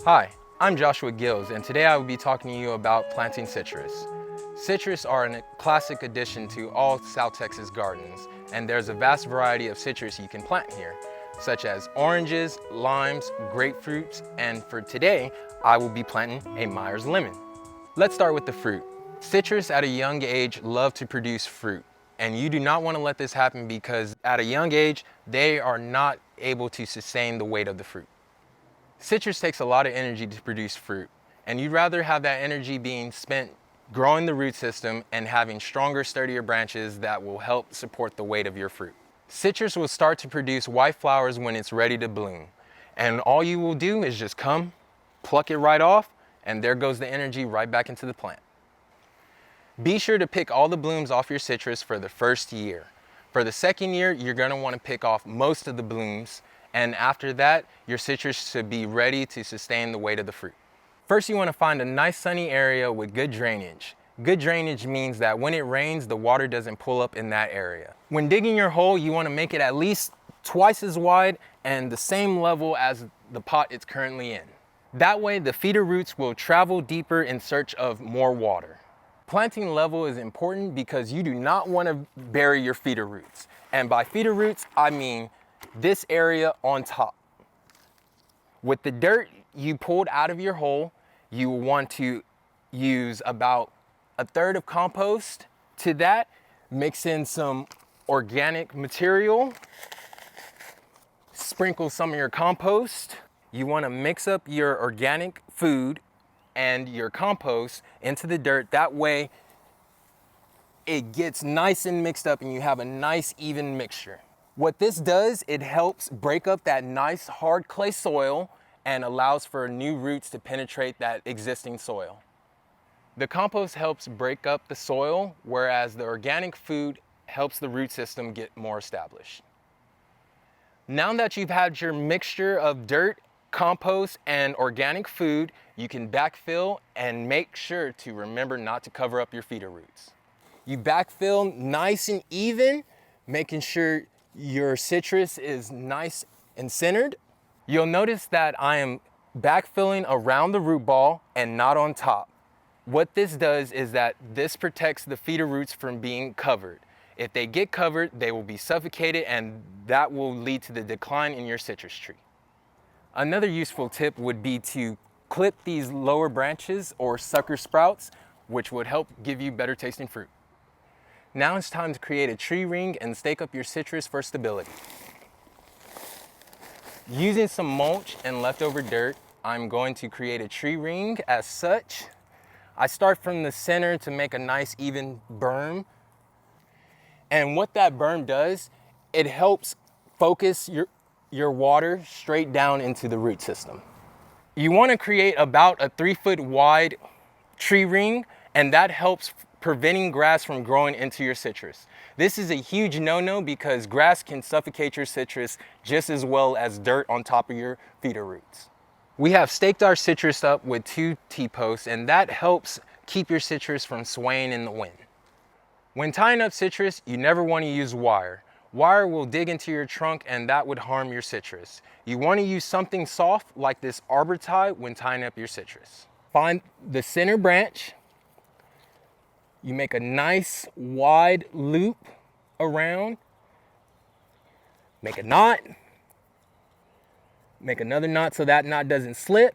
Hi, I'm Joshua Gills, and today I will be talking to you about planting citrus. Citrus are a classic addition to all South Texas gardens, and there's a vast variety of citrus you can plant here, such as oranges, limes, grapefruits, and for today, I will be planting a Myers lemon. Let's start with the fruit. Citrus at a young age love to produce fruit, and you do not want to let this happen because at a young age, they are not able to sustain the weight of the fruit. Citrus takes a lot of energy to produce fruit, and you'd rather have that energy being spent growing the root system and having stronger, sturdier branches that will help support the weight of your fruit. Citrus will start to produce white flowers when it's ready to bloom, and all you will do is just come, pluck it right off, and there goes the energy right back into the plant. Be sure to pick all the blooms off your citrus for the first year. For the second year, you're going to want to pick off most of the blooms, and after that, your citrus should be ready to sustain the weight of the fruit. First, you want to find a nice sunny area with good drainage. Good drainage means that when it rains, the water doesn't pull up in that area. When digging your hole, you want to make it at least twice as wide and the same level as the pot it's currently in. That way, the feeder roots will travel deeper in search of more water. Planting level is important because you do not want to bury your feeder roots. And by feeder roots, I mean this area on top. With the dirt you pulled out of your hole, you will want to use about a third of compost. To that, mix in some organic material, sprinkle some of your compost. You want to mix up your organic food and your compost into the dirt. That way it gets nice and mixed up and you have a nice even mixture. What this does, it helps break up that nice hard clay soil and allows for new roots to penetrate that existing soil. The compost helps break up the soil, whereas the organic food helps the root system get more established. Now that you've had your mixture of dirt, compost, and organic food, you can backfill and make sure to remember not to cover up your feeder roots. You backfill nice and even, making sure your citrus is nice and centered. You'll notice that I am backfilling around the root ball and not on top. What this does is that this protects the feeder roots from being covered. If they get covered, they will be suffocated and that will lead to the decline in your citrus tree. Another useful tip would be to clip these lower branches or sucker sprouts, which would help give you better tasting fruit. Now it's time to create a tree ring and stake up your citrus for stability. Using some mulch and leftover dirt, I'm going to create a tree ring as such. I start from the center to make a nice even berm. And what that berm does, it helps focus your water straight down into the root system. You want to create about a 3-foot wide tree ring, and that helps preventing grass from growing into your citrus. This is a huge no-no because grass can suffocate your citrus just as well as dirt on top of your feeder roots. We have staked our citrus up with 2 T-posts, and that helps keep your citrus from swaying in the wind. When tying up citrus, you never want to use wire. Wire will dig into your trunk and that would harm your citrus. You want to use something soft like this arbor tie when tying up your citrus. Find the center branch. You make a nice wide loop around. Make a knot. Make another knot so that knot doesn't slip.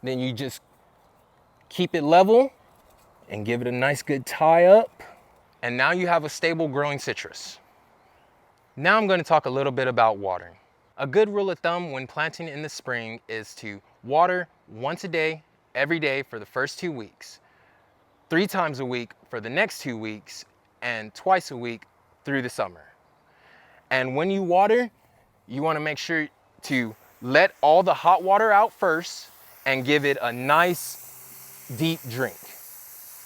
Then you just keep it level and give it a nice good tie up. And now you have a stable growing citrus. Now I'm going to talk a little bit about watering. A good rule of thumb when planting in the spring is to water once a day, every day for the first 2 weeks, 3 times a week for the next 2 weeks, and twice a week through the summer. And when you water, you want to make sure to let all the hot water out first and give it a nice deep drink.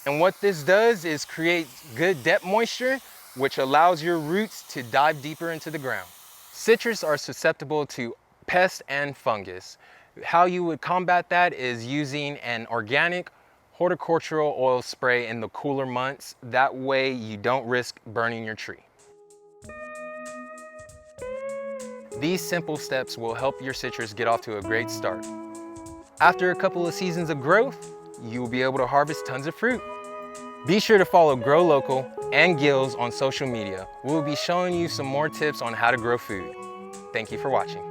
And what this does is create good depth moisture, which allows your roots to dive deeper into the ground. Citrus are susceptible to pests and fungus. How you would combat that is using an organic horticultural oil spray in the cooler months. That way you don't risk burning your tree. These simple steps will help your citrus get off to a great start. After a couple of seasons of growth, you will be able to harvest tons of fruit. Be sure to follow Grow Local and Gills on social media. We will be showing you some more tips on how to grow food. Thank you for watching.